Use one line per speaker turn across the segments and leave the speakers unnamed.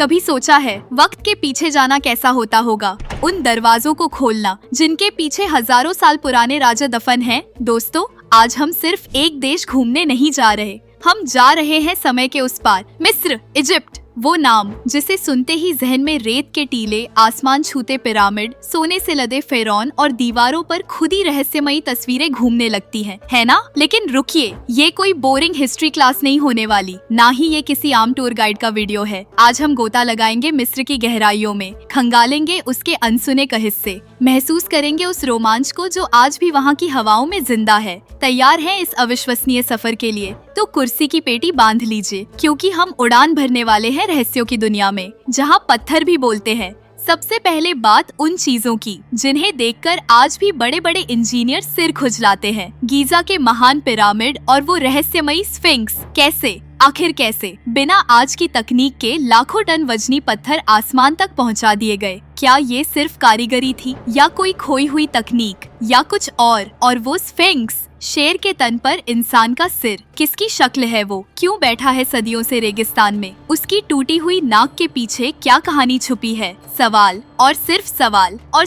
कभी सोचा है वक्त के पीछे जाना कैसा होता होगा? उन दरवाजों को खोलना जिनके पीछे हजारों साल पुराने राजा दफन हैं। दोस्तों, आज हम सिर्फ एक देश घूमने नहीं जा रहे, हम जा रहे हैं समय के उस पार, मिस्र, इजिप्ट। वो नाम जिसे सुनते ही जहन में रेत के टीले, आसमान छूते पिरामिड, सोने से लदे फिरौन और दीवारों पर खुदी रहस्यमयी तस्वीरें घूमने लगती हैं, है ना? लेकिन रुकिए, ये कोई बोरिंग हिस्ट्री क्लास नहीं होने वाली, ना ही ये किसी आम टूर गाइड का वीडियो है। आज हम गोता लगाएंगे मिस्र की गहराइयों में, खंगालेंगे उसके अनसुने किस्से, महसूस करेंगे उस रोमांच को जो आज भी वहाँ की हवाओं में जिंदा है। तैयार हैं इस अविश्वसनीय सफर के लिए? तो कुर्सी की पेटी बांध लीजिए, क्योंकि हम उड़ान भरने वाले हैं रहस्यों की दुनिया में, जहाँ पत्थर भी बोलते हैं। सबसे पहले बात उन चीजों की जिन्हें देखकर आज भी बड़े बड़े इंजीनियर सिर खुजलाते हैं। गीजा के महान पिरामिड और वो रहस्यमयी स्फिंक्स। कैसे, आखिर कैसे बिना आज की तकनीक के लाखों टन वजनी पत्थर आसमान तक पहुंचा दिए गए? क्या ये सिर्फ कारीगरी थी या कोई खोई हुई तकनीक या कुछ और वो स्फिंक्स, शेर के तन पर इंसान का सिर, किसकी शक्ल है वो? क्यों बैठा है सदियों से रेगिस्तान में? उसकी टूटी हुई नाक के पीछे क्या कहानी छुपी है? सवाल और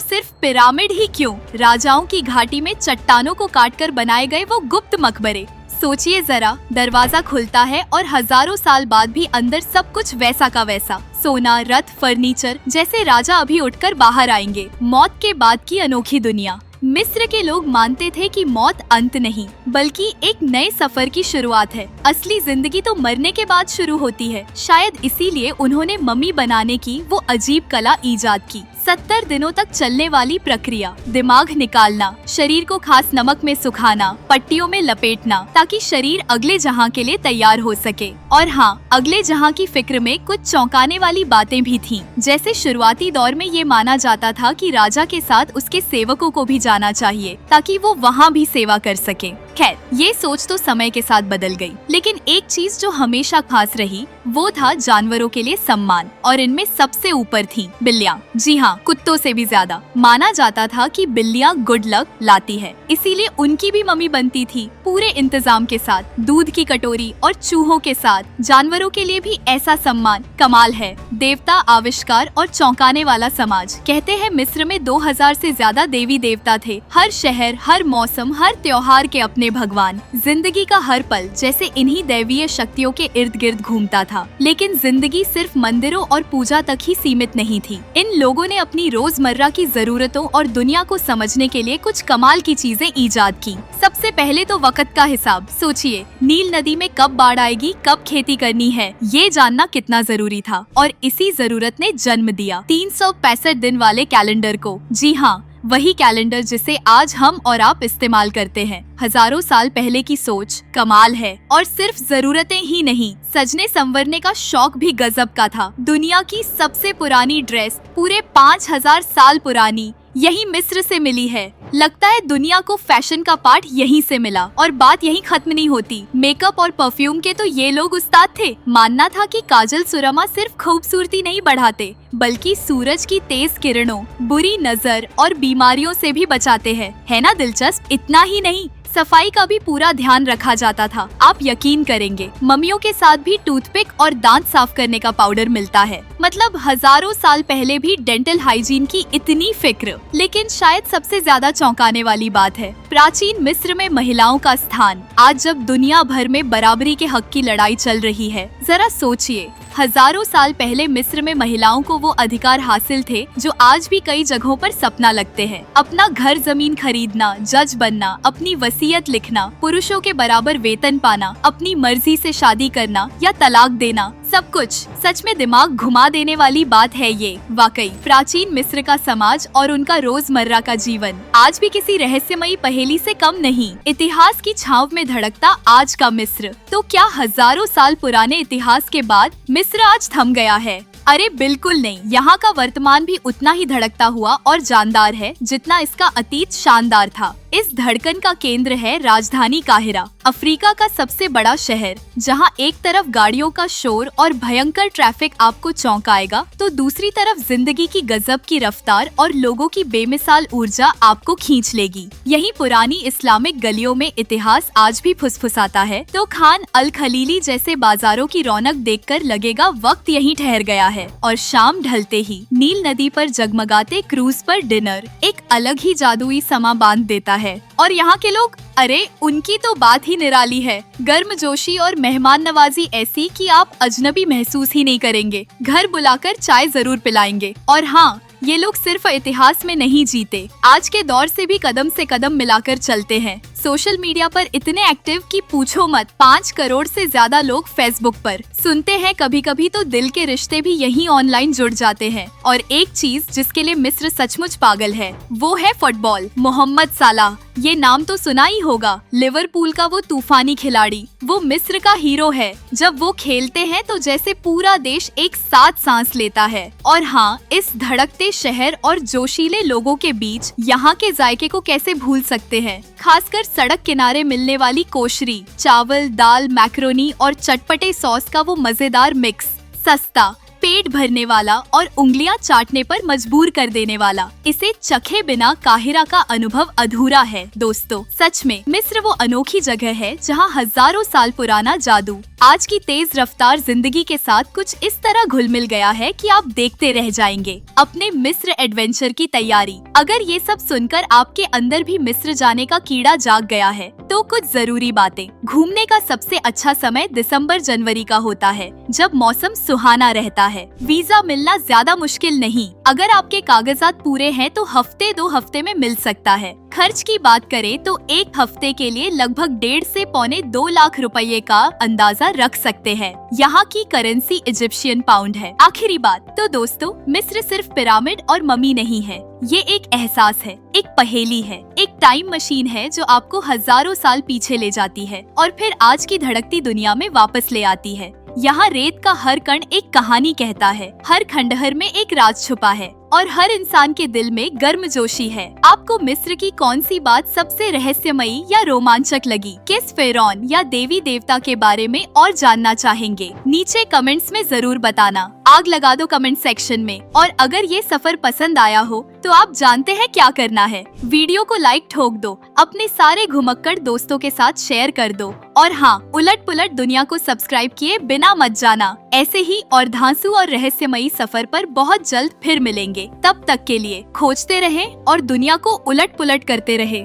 सिर्फ पिरामिड ही क्यों? राजाओं की घाटी में चट्टानों को काटकर बनाए गए वो गुप्त मकबरे। सोचिए जरा, दरवाजा खुलता है और हजारों साल बाद भी अंदर सब कुछ वैसा का वैसा, सोना, रथ, फर्नीचर, जैसे राजा अभी उठकर बाहर आएंगे। मौत के बाद की अनोखी दुनिया। मिस्र के लोग मानते थे कि मौत अंत नहीं, बल्कि एक नए सफर की शुरुआत है। असली जिंदगी तो मरने के बाद शुरू होती है। शायद इसीलिए उन्होंने मम्मी बनाने की वो अजीब कला ईजाद की। 70 दिनों तक चलने वाली प्रक्रिया, दिमाग निकालना, शरीर को खास नमक में सुखाना, पट्टियों में लपेटना, ताकि शरीर अगले जहां के लिए तैयार हो सके। और हाँ, अगले जहां की फिक्र में कुछ चौंकाने वाली बातें भी थीं। जैसे शुरुआती दौर में ये माना जाता था कि राजा के साथ उसके सेवकों को भी जाना चाहिए, ताकि वो वहाँ भी सेवा कर सके। खैर, ये सोच तो समय के साथ बदल गई, लेकिन एक चीज जो हमेशा खास रही वो था जानवरों के लिए सम्मान, और इनमें सबसे ऊपर थी बिल्लियाँ। जी हाँ, कुत्तों से भी ज्यादा। माना जाता था कि बिल्लियाँ गुड लक लाती है, इसीलिए उनकी भी मम्मी बनती थी, पूरे इंतजाम के साथ, दूध की कटोरी और चूहों के साथ। जानवरों के लिए भी ऐसा सम्मान कमाल है। देवता, आविष्कार और चौंकाने वाला समाज। कहते हैं मिस्र में 2000 से ज्यादा देवी देवता थे। हर शहर, हर मौसम, हर त्योहार के अपने भगवान। जिंदगी का हर पल जैसे इन्हीं दैवीय शक्तियों के इर्द गिर्द घूमता था। लेकिन जिंदगी सिर्फ मंदिरों और पूजा तक ही सीमित नहीं थी। इन लोगों ने अपनी रोजमर्रा की जरूरतों और दुनिया को समझने के लिए कुछ कमाल की चीजें ईजाद की। सबसे पहले तो वक्त का हिसाब। सोचिए, नील नदी में कब बाढ़ आएगी, कब खेती करनी है, ये जानना कितना जरूरी था। और इसी जरूरत ने जन्म दिया 365 दिन वाले कैलेंडर को। जी हाँ, वही कैलेंडर जिसे आज हम और आप इस्तेमाल करते हैं। हजारों साल पहले की सोच कमाल है। और सिर्फ जरूरतें ही नहीं, सजने संवरने का शौक भी गजब का था। दुनिया की सबसे पुरानी ड्रेस, पूरे 5000 साल पुरानी, यही मिस्र से मिली है। लगता है दुनिया को फैशन का पाठ यहीं से मिला। और बात यहीं खत्म नहीं होती। मेकअप और परफ्यूम के तो ये लोग उस्ताद थे। मानना था कि काजल सुरमा सिर्फ खूबसूरती नहीं बढ़ाते, बल्कि सूरज की तेज किरणों, बुरी नजर और बीमारियों से भी बचाते हैं। है ना दिलचस्प? इतना ही नहीं, सफाई का भी पूरा ध्यान रखा जाता था। आप यकीन करेंगे, मम्मियों के साथ भी टूथपिक और दांत साफ करने का पाउडर मिलता है। मतलब हजारों साल पहले भी डेंटल हाइजीन की इतनी फिक्र। लेकिन शायद सबसे ज्यादा चौंकाने वाली बात है प्राचीन मिस्र में महिलाओं का स्थान। आज जब दुनिया भर में बराबरी के हक की लड़ाई चल रही है, जरा सोचिए, हजारों साल पहले मिस्र में महिलाओं को वो अधिकार हासिल थे जो आज भी कई जगहों पर सपना लगते हैं। अपना घर जमीन खरीदना, जज बनना, अपनी वसीयत लिखना, पुरुषों के बराबर वेतन पाना, अपनी मर्जी से शादी करना या तलाक देना, सब कुछ। सच में दिमाग घुमा देने वाली बात है ये। वाकई प्राचीन मिस्र का समाज और उनका रोजमर्रा का जीवन आज भी किसी रहस्यमयी पहेली से कम नहीं। इतिहास की छांव में धड़कता आज का मिस्र। तो क्या हजारों साल पुराने इतिहास के बाद मिस्र आज थम गया है? अरे बिल्कुल नहीं, यहाँ का वर्तमान भी उतना ही धड़कता हुआ और जानदार है जितना इसका अतीत शानदार था। इस धड़कन का केंद्र है राजधानी काहिरा, अफ्रीका का सबसे बड़ा शहर, जहाँ एक तरफ गाड़ियों का शोर और भयंकर ट्रैफिक आपको चौंकाएगा, तो दूसरी तरफ जिंदगी की गजब की रफ्तार और लोगों की बेमिसाल ऊर्जा आपको खींच लेगी। यही पुरानी इस्लामिक गलियों में इतिहास आज भी फुसफुसाता है, तो खान अल खलीली जैसे बाजारों की रौनक देखकर लगेगा वक्त यहीं ठहर गया है और शाम ढलते ही नील नदी पर जगमगाते क्रूज पर डिनर एक अलग ही जादुई समा बांध देता है। और यहाँ के लोग, अरे उनकी तो बात ही निराली है। गर्मजोशी और मेहमान नवाजी ऐसी कि आप अजनबी महसूस ही नहीं करेंगे। घर बुलाकर चाय जरूर पिलाएंगे। और हाँ, ये लोग सिर्फ इतिहास में नहीं जीते, आज के दौर से भी कदम से कदम मिलाकर चलते हैं। सोशल मीडिया पर इतने एक्टिव कि पूछो मत। 5 करोड़ से ज्यादा लोग फेसबुक पर। सुनते हैं कभी कभी तो दिल के रिश्ते भी यहीं ऑनलाइन जुड़ जाते हैं। और एक चीज जिसके लिए मिस्र सचमुच पागल है, वो है फुटबॉल। मोहम्मद सालाह, ये नाम तो सुना ही होगा। लिवरपूल का वो तूफानी खिलाड़ी, वो मिस्र का हीरो है। जब वो खेलते हैं तो जैसे पूरा देश एक साथ सांस लेता है। और हाँ, इस धड़कते शहर और जोशीले लोगों के बीच यहाँ के जायके को कैसे भूल सकते हैं। खासकर सड़क किनारे मिलने वाली कोशरी, चावल, दाल, मैक्रोनी और चटपटे सॉस का वो मजेदार मिक्स। सस्ता, पेट भरने वाला और उंगलियां चाटने पर मजबूर कर देने वाला। इसे चखे बिना काहिरा का अनुभव अधूरा है। दोस्तों, सच में मिस्र वो अनोखी जगह है जहां हजारों साल पुराना जादू आज की तेज रफ्तार जिंदगी के साथ कुछ इस तरह घुल मिल गया है कि आप देखते रह जाएंगे। अपने मिस्र एडवेंचर की तैयारी। अगर ये सब सुनकर आपके अंदर भी मिस्र जाने का कीड़ा जाग गया है तो कुछ जरूरी बातें। घूमने का सबसे अच्छा समय दिसंबर-जनवरी का होता है, जब मौसम सुहाना रहता है। वीजा मिलना ज्यादा मुश्किल नहीं। अगर आपके कागजात पूरे हैं तो हफ्ते 2 हफ्ते में मिल सकता है। खर्च की बात करें तो एक हफ्ते के लिए लगभग 1.5 से पौने 2 लाख रुपए का अंदाजा रख सकते हैं। यहाँ की करेंसी इजिप्शियन पाउंड है। आखिरी बात तो दोस्तों, मिस्र सिर्फ पिरामिड और मम्मी नहीं है, ये एक एहसास है, एक पहेली है, एक टाइम मशीन है जो आपको हजारों साल पीछे ले जाती है और फिर आज की धड़कती दुनिया में वापस ले आती है। यहाँ रेत का हर कण एक कहानी कहता है, हर खंडहर में एक राज छुपा है और हर इंसान के दिल में गर्मजोशी है। आपको मिस्र की कौन सी बात सबसे रहस्यमयी या रोमांचक लगी? किस फेरौन या देवी देवता के बारे में और जानना चाहेंगे? नीचे कमेंट्स में जरूर बताना। आग लगा दो कमेंट सेक्शन में। और अगर ये सफर पसंद आया हो तो आप जानते हैं क्या करना है। वीडियो को लाइक ठोक दो, अपने सारे घुमक्कड़ दोस्तों के साथ शेयर कर दो और हाँ, उलट पुलट दुनिया को सब्सक्राइब किए बिना मत जाना। ऐसे ही और धांसू और रहस्यमयी सफर पर बहुत जल्द फिर मिलेंगे। तब तक के लिए खोजते रहें और दुनिया को उलट पुलट करते रहें।